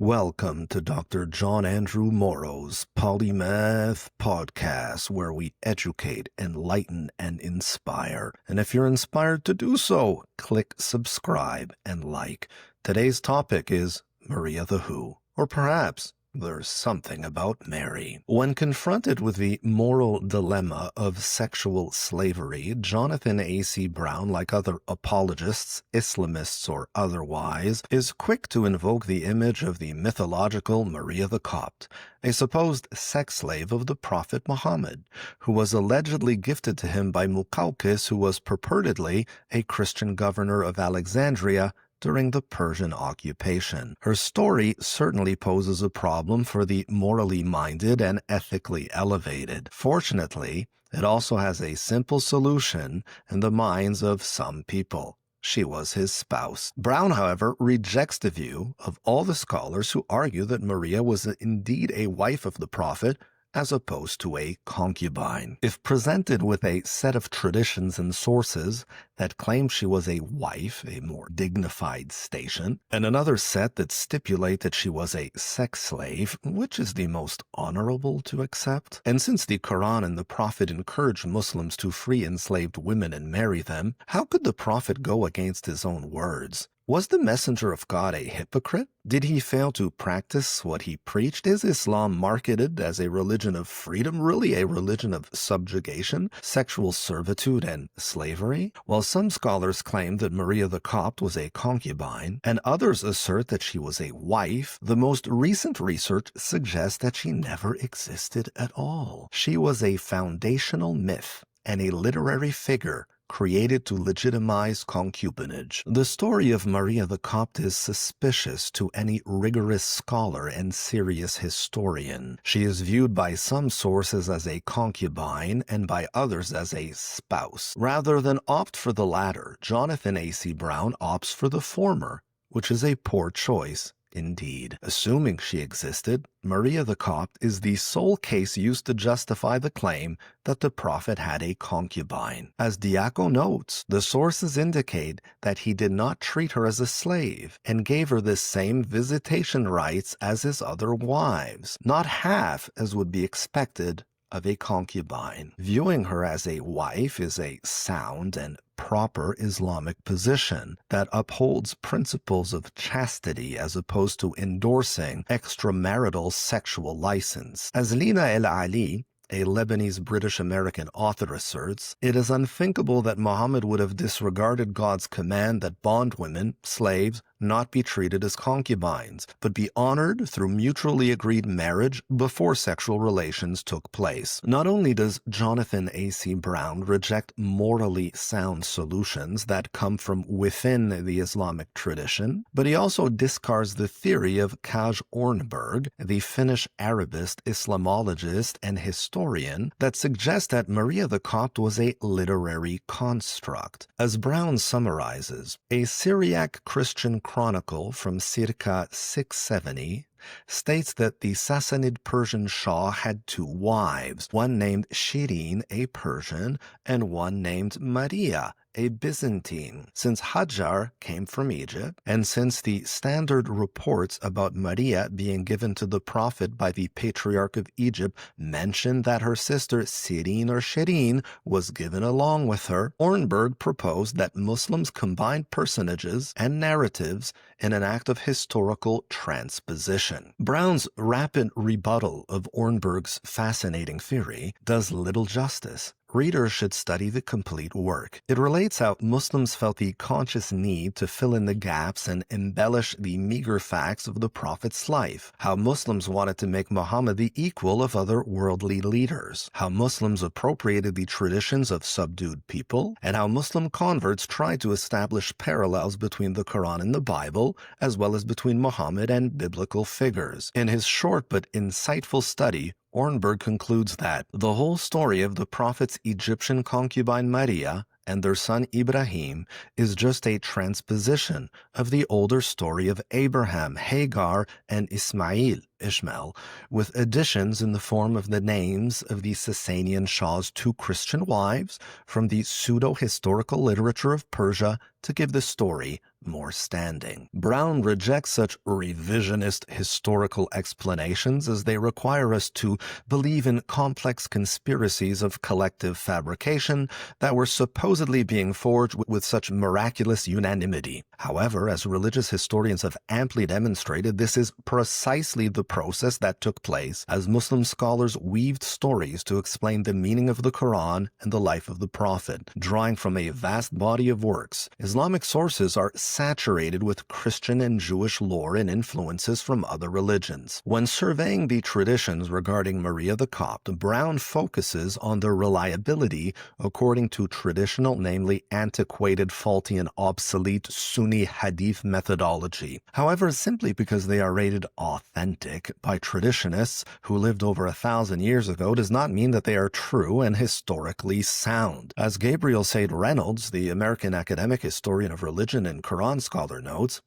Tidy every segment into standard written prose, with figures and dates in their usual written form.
Welcome to Dr. John Andrew Morrow's Polymath Podcast, where we educate, enlighten, and inspire. And if you're inspired to do so, click subscribe and like. Today's topic is Maria the Who, or perhaps there's something about Mary. When confronted with the moral dilemma of sexual slavery, Jonathan A.C. Brown, like other apologists, Islamists or otherwise, is quick to invoke the image of the mythological Maria the Copt, a supposed sex slave of the Prophet Muhammad, who was allegedly gifted to him by Muqawqis, who was purportedly a Christian governor of Alexandria during the Persian occupation. Her story certainly poses a problem for the morally minded and ethically elevated. Fortunately, it also has a simple solution in the minds of some people. She was his spouse. Brown, however, rejects the view of all the scholars who argue that Maria was indeed a wife of the Prophet, as opposed to a concubine. If presented with a set of traditions and sources that claim she was a wife, a more dignified station, and another set that stipulate that she was a sex slave, which is the most honorable to accept? And since the Qur'an and the Prophet encourage Muslims to free enslaved women and marry them, how could the Prophet go against his own words? Was the messenger of God a hypocrite? Did he fail to practice what he preached? Is Islam marketed as a religion of freedom, really a religion of subjugation, sexual servitude, and slavery? While some scholars claim that Maria the Copt was a concubine, and others assert that she was a wife, the most recent research suggests that she never existed at all. She was a foundational myth and a literary figure created to legitimize concubinage. The story of Maria the Copt is suspicious to any rigorous scholar and serious historian. She is viewed by some sources as a concubine and by others as a spouse. Rather than opt for the latter, Jonathan A.C. Brown opts for the former, which is a poor choice indeed. Assuming she existed, Maria the Copt is the sole case used to justify the claim that the Prophet had a concubine. As Diaco notes, the sources indicate that he did not treat her as a slave and gave her the same visitation rights as his other wives, not half as would be expected of a concubine. Viewing her as a wife is a sound and proper Islamic position that upholds principles of chastity as opposed to endorsing extramarital sexual license. As Lina El Ali, a Lebanese British-American author, asserts, it is unthinkable that Muhammad would have disregarded God's command that bondwomen, slaves, not be treated as concubines, but be honored through mutually agreed marriage before sexual relations took place. Not only does Jonathan A.C. Brown reject morally sound solutions that come from within the Islamic tradition, but he also discards the theory of Kaj Ornberg, the Finnish Arabist, Islamologist, and historian, that suggests that Maria the Copt was a literary construct. As Brown summarizes, a Syriac Christian chronicle from circa 670 states that the Sassanid Persian Shah had two wives, one named Shirin, a Persian, and one named Mariya, a Byzantine. Since Hajar came from Egypt, and since the standard reports about Mariya being given to the Prophet by the Patriarch of Egypt mention that her sister Sirin or Shirin was given along with her, Ornberg proposed that Muslims combine personages and narratives in an act of historical transposition. Brown's rapid rebuttal of Ornberg's fascinating theory does little justice. Readers should study the complete work. It relates how Muslims felt the conscious need to fill in the gaps and embellish the meager facts of the Prophet's life, how Muslims wanted to make Muhammad the equal of other worldly leaders, how Muslims appropriated the traditions of subdued people, and how Muslim converts tried to establish parallels between the Quran and the Bible, as well as between Muhammad and biblical figures. In his short but insightful study, Ornberg concludes that the whole story of the Prophet's Egyptian concubine Mariya and their son Ibrahim is just a transposition of the older story of Abraham, Hagar, and Ismail, Ishmael, with additions in the form of the names of the Sasanian Shah's 2 Christian wives from the pseudo-historical literature of Persia to give the story more standing. Brown rejects such revisionist historical explanations as they require us to believe in complex conspiracies of collective fabrication that were supposedly being forged with such miraculous unanimity. However, as religious historians have amply demonstrated, this is precisely the process that took place as Muslim scholars weaved stories to explain the meaning of the Qur'an and the life of the Prophet. Drawing from a vast body of works, Islamic sources are saturated with Christian and Jewish lore and influences from other religions. When surveying the traditions regarding Maria the Copt, Brown focuses on their reliability according to traditional, namely antiquated, faulty, and obsolete Sunni Hadith methodology. However, simply because they are rated authentic by traditionists who lived over 1,000 years ago does not mean that they are true and historically sound. As Gabriel said Reynolds, the American academic historian of religion and Quran scholar, notes,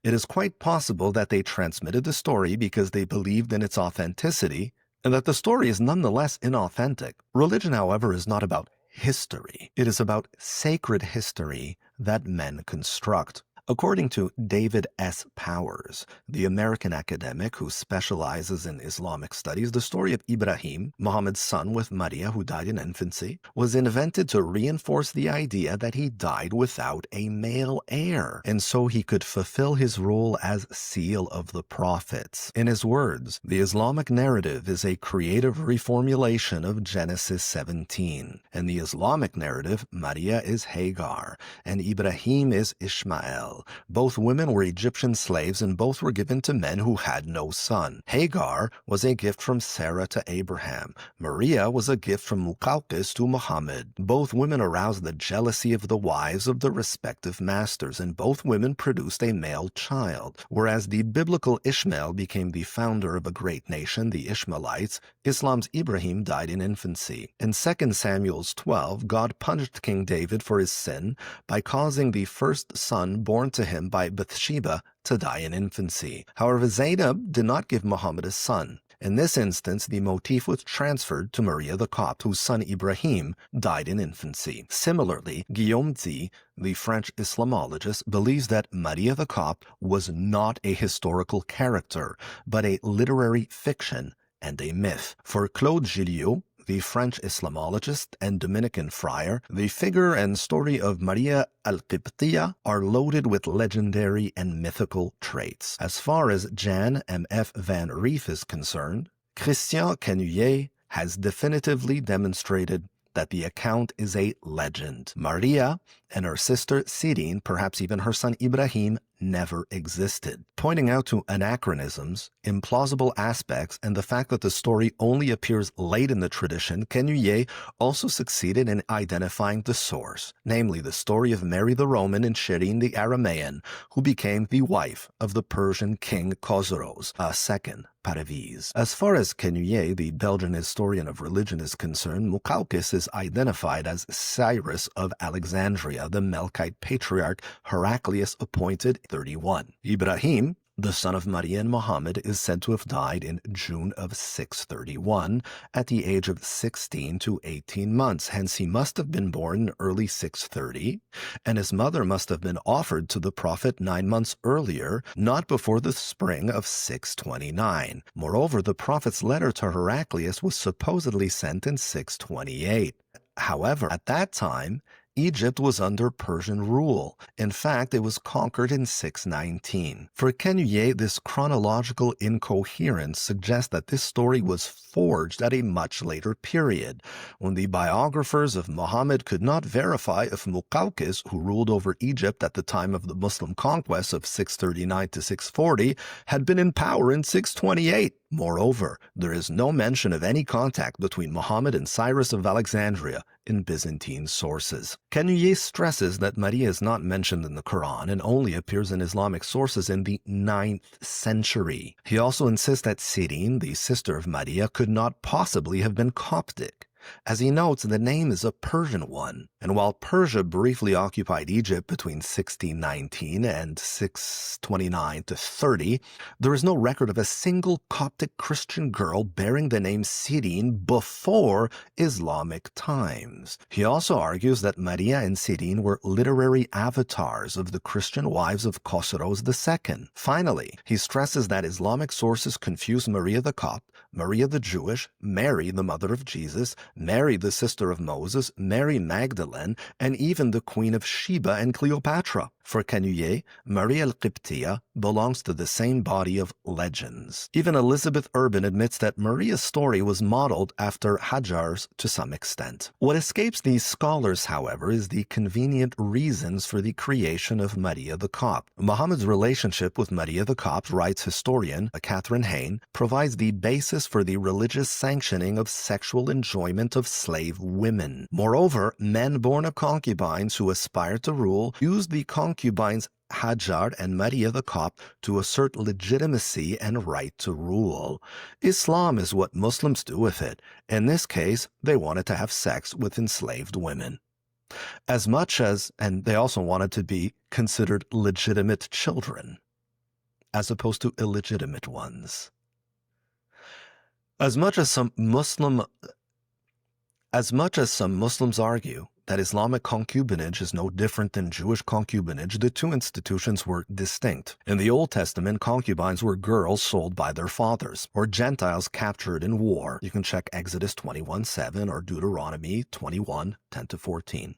it is quite possible that they transmitted the story because they believed in its authenticity, and that the story is nonetheless inauthentic. Religion, however, is not about history. It is about sacred history that men construct. According to David S. Powers, the American academic who specializes in Islamic studies, the story of Ibrahim, Muhammad's son with Mariya, who died in infancy, was invented to reinforce the idea that he died without a male heir, and so he could fulfill his role as seal of the prophets. In his words, the Islamic narrative is a creative reformulation of Genesis 17. In the Islamic narrative, Mariya is Hagar, and Ibrahim is Ishmael. Both women were Egyptian slaves, and both were given to men who had no son. Hagar was a gift from Sarah to Abraham. Mariya was a gift from Muqawqis to Muhammad. Both women aroused the jealousy of the wives of their respective masters, and both women produced a male child. Whereas the biblical Ishmael became the founder of a great nation, the Ishmaelites, Islam's Ibrahim died in infancy. In 2 Samuel 12, God punished King David for his sin by causing the first son born to him by Bathsheba to die in infancy. However, Zainab did not give Muhammad a son. In this instance, the motif was transferred to Maria the Copt, whose son Ibrahim died in infancy. Similarly, Guillaume Z., the French Islamologist, believes that Maria the Copt was not a historical character, but a literary fiction and a myth. For Claude Gilliot, the French Islamologist and Dominican friar, the figure and story of Maria al-Qibtiyya are loaded with legendary and mythical traits. As far as Jan M.F. Van Reef is concerned, Christian Cannuyer has definitively demonstrated that the account is a legend. Mariya and her sister Sirin, perhaps even her son Ibrahim, never existed, pointing out to anachronisms, implausible aspects, and the fact that the story only appears late in the tradition. Cannuyer also succeeded in identifying the source, namely the story of Mary the Roman and Shirin the Aramaean, who became the wife of the Persian king Khosroes II Parviz. As far as Cannuyer, the Belgian historian of religion, is concerned, Muqawqis is identified as Cyrus of Alexandria, the Melkite patriarch Heraclius appointed 31. Ibrahim, the son of Mariya and Muhammad, is said to have died in June of 631 at the age of 16 to 18 months. Hence, he must have been born in early 630, and his mother must have been offered to the Prophet 9 months earlier, not before the spring of 629. Moreover, the Prophet's letter to Heraclius was supposedly sent in 628. However, at that time, Egypt was under Persian rule. In fact, it was conquered in 619. For Cannuyer, this chronological incoherence suggests that this story was forged at a much later period, when the biographers of Muhammad could not verify if Muqawqis, who ruled over Egypt at the time of the Muslim conquest of 639 to 640, had been in power in 628. Moreover, there is no mention of any contact between Muhammad and Cyrus of Alexandria in Byzantine sources. Cannuyer stresses that Mariya is not mentioned in the Quran and only appears in Islamic sources in the 9th century. He also insists that Sirin, the sister of Mariya, could not possibly have been Coptic. As he notes, the name is a Persian one, and while Persia briefly occupied Egypt between 1619 and 629 to 30, there is no record of a single Coptic Christian girl bearing the name Sirin before Islamic times. He also argues that Mariya and Sirin were literary avatars of the Christian wives of Khosrows II. Finally, he stresses that Islamic sources confuse Maria the Copt, Maria the Jewish, Mary the mother of Jesus, Mary the sister of Moses, Mary Magdalene, and even the Queen of Sheba and Cleopatra. For Cannuyer, Maria al-Qibtiyya belongs to the same body of legends. Even Elizabeth Urban admits that Maria's story was modeled after Hajar's to some extent. What escapes these scholars, however, is the convenient reasons for the creation of Maria the Copt. Muhammad's relationship with Maria the Copt, writes historian Catherine Hayne, provides the basis for the religious sanctioning of sexual enjoyment of slave women. Moreover, men born of concubines who aspire to rule use the concubines Hajar and Maria the Copt to assert legitimacy and right to rule. Islam is what Muslims do with it. In this case, they wanted to have sex with enslaved women. As much as, and they also wanted to be considered legitimate children, as opposed to illegitimate ones. As much as some Muslims argue that Islamic concubinage is no different than Jewish concubinage, the two institutions were distinct. In the Old Testament, concubines were girls sold by their fathers, or Gentiles captured in war. You can check Exodus 21:7 or Deuteronomy 21:10-14.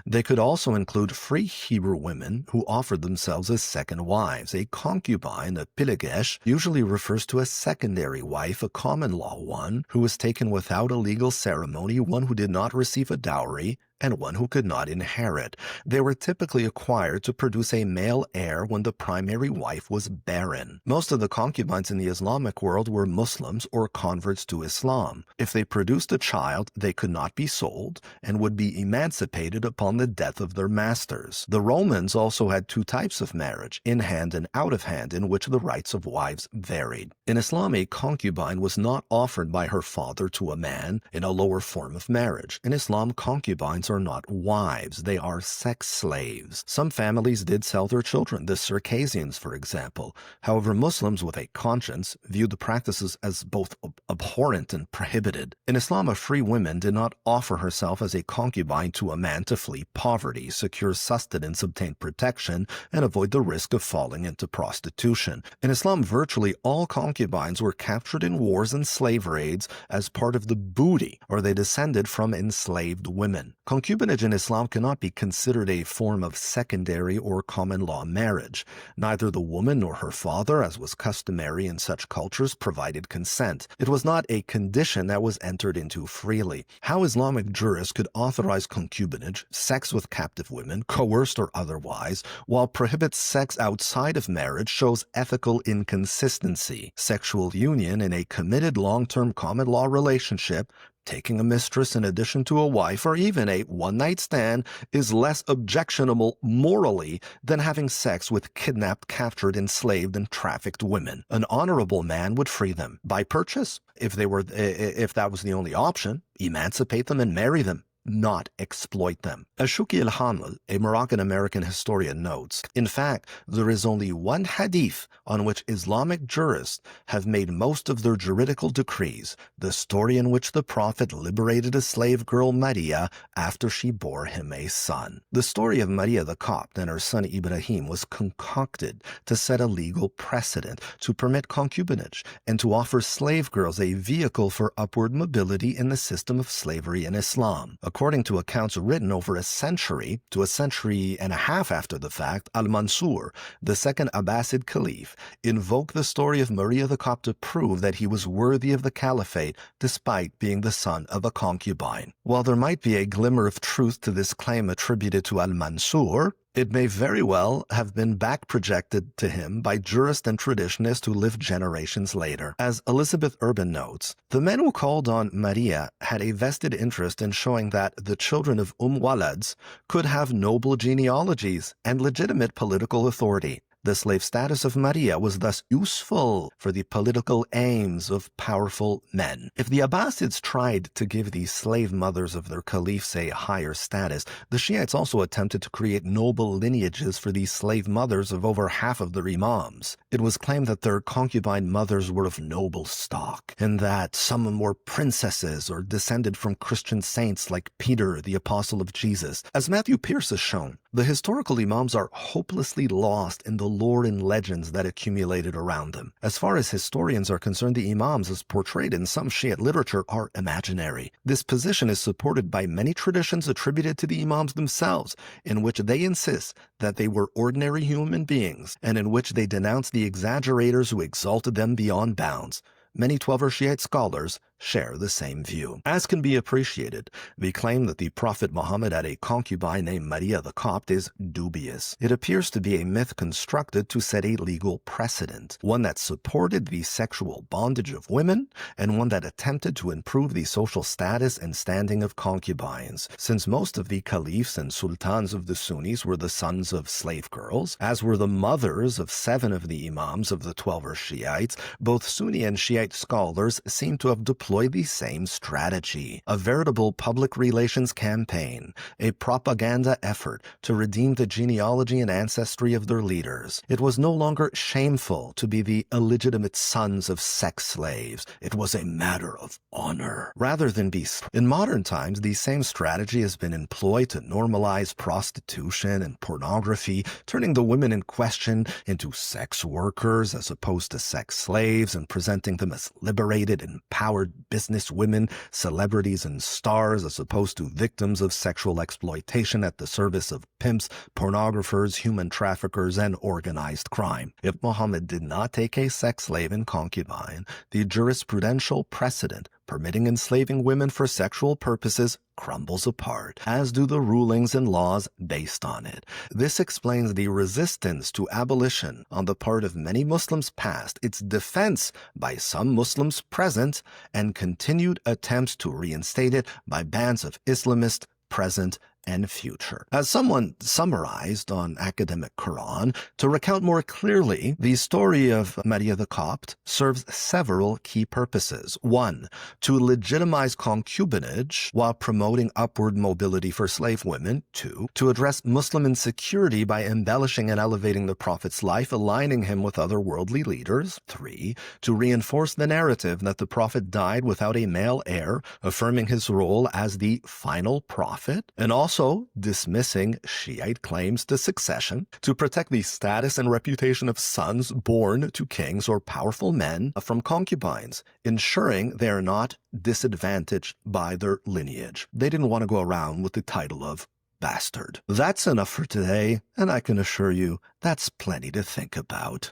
They could also include free Hebrew women who offered themselves as second wives. A concubine, a pilegesh, usually refers to a secondary wife, a common law one, who was taken without a legal ceremony, one who did not receive a dowry, and one who could not inherit. They were typically acquired to produce a male heir when the primary wife was barren. Most of the concubines in the Islamic world were Muslims or converts to Islam. If they produced a child, they could not be sold and would be emancipated upon the death of their masters. The Romans also had two types of marriage, in hand and out of hand, in which the rights of wives varied. In Islam, a concubine was not offered by her father to a man in a lower form of marriage. In Islam, concubines are not wives, they are sex slaves. Some families did sell their children, the Circassians, for example. However, Muslims with a conscience viewed the practices as both abhorrent and prohibited. In Islam, a free woman did not offer herself as a concubine to a man to flee poverty, secure sustenance, obtain protection, and avoid the risk of falling into prostitution. In Islam, virtually all concubines were captured in wars and slave raids as part of the booty, or they descended from enslaved women. Concubinage in Islam cannot be considered a form of secondary or common law marriage. Neither the woman nor her father, as was customary in such cultures, provided consent. It was not a condition that was entered into freely. How Islamic jurists could authorize concubinage, sex with captive women, coerced or otherwise, while prohibits sex outside of marriage shows ethical inconsistency. Sexual union in a committed long-term common law relationship, taking a mistress in addition to a wife, or even a one-night stand, is less objectionable morally than having sex with kidnapped, captured, enslaved, and trafficked women. An honorable man would free them by purchase, if that was the only option, emancipate them and marry them, not exploit them. As Shouki al-Hamel, a Moroccan-American historian, notes, in fact, there is only one hadith on which Islamic jurists have made most of their juridical decrees, the story in which the Prophet liberated a slave girl, Mariya, after she bore him a son. The story of Maria the Copt and her son Ibrahim was concocted to set a legal precedent, to permit concubinage, and to offer slave girls a vehicle for upward mobility in the system of slavery in Islam. According to accounts written over a century to a century and a half after the fact, Al-Mansur, the second Abbasid caliph, invoked the story of Maria the Copt to prove that he was worthy of the caliphate despite being the son of a concubine. While there might be a glimmer of truth to this claim attributed to Al-Mansur, it may very well have been back-projected to him by jurists and traditionists who lived generations later. As Elizabeth Urban notes, the men who called on Mariya had a vested interest in showing that the children of Walads could have noble genealogies and legitimate political authority. The slave status of Mariya was thus useful for the political aims of powerful men. If the Abbasids tried to give the slave mothers of their caliphs a higher status, the Shiites also attempted to create noble lineages for these slave mothers of over half of their Imams. It was claimed that their concubine mothers were of noble stock, and that some were princesses or descended from Christian saints like Peter, the apostle of Jesus. As Matthew Pierce has shown, the historical Imams are hopelessly lost in the lore and legends that accumulated around them. As far as historians are concerned, the Imams as portrayed in some Shiite literature are imaginary. This position is supported by many traditions attributed to the Imams themselves, in which they insist that they were ordinary human beings, and in which they denounce the exaggerators who exalted them beyond bounds. Many Twelver Shiite scholars share the same view. As can be appreciated, the claim that the Prophet Muhammad had a concubine named Maria the Copt is dubious. It appears to be a myth constructed to set a legal precedent, one that supported the sexual bondage of women, and one that attempted to improve the social status and standing of concubines. Since most of the caliphs and sultans of the Sunnis were the sons of slave girls, as were the mothers of 7 of the Imams of the Twelver Shiites, both Sunni and Shiite scholars seem to have deployed the same strategy, a veritable public relations campaign, a propaganda effort to redeem the genealogy and ancestry of their leaders. It was no longer shameful to be the illegitimate sons of sex slaves. It was a matter of honor, rather than be. In modern times, the same strategy has been employed to normalize prostitution and pornography, turning the women in question into sex workers as opposed to sex slaves, and presenting them as liberated, empowered business women, celebrities, and stars as opposed to victims of sexual exploitation at the service of pimps, pornographers, human traffickers, and organized crime. If Muhammad did not take a sex slave and concubine, the jurisprudential precedent permitting enslaving women for sexual purposes crumbles apart, as do the rulings and laws based on it. This explains the resistance to abolition on the part of many Muslims past, its defense by some Muslims present, and continued attempts to reinstate it by bands of Islamists present and future. As someone summarized on Academic Qur'an, to recount more clearly, the story of Maria the Copt serves several key purposes. 1. To legitimize concubinage while promoting upward mobility for slave women. 2. To address Muslim insecurity by embellishing and elevating the Prophet's life, aligning him with other worldly leaders. 3. To reinforce the narrative that the Prophet died without a male heir, affirming his role as the final prophet, and also dismissing Shiite claims to succession, to protect the status and reputation of sons born to kings or powerful men from concubines, ensuring they are not disadvantaged by their lineage. They didn't want to go around with the title of bastard. That's enough for today, and I can assure you that's plenty to think about.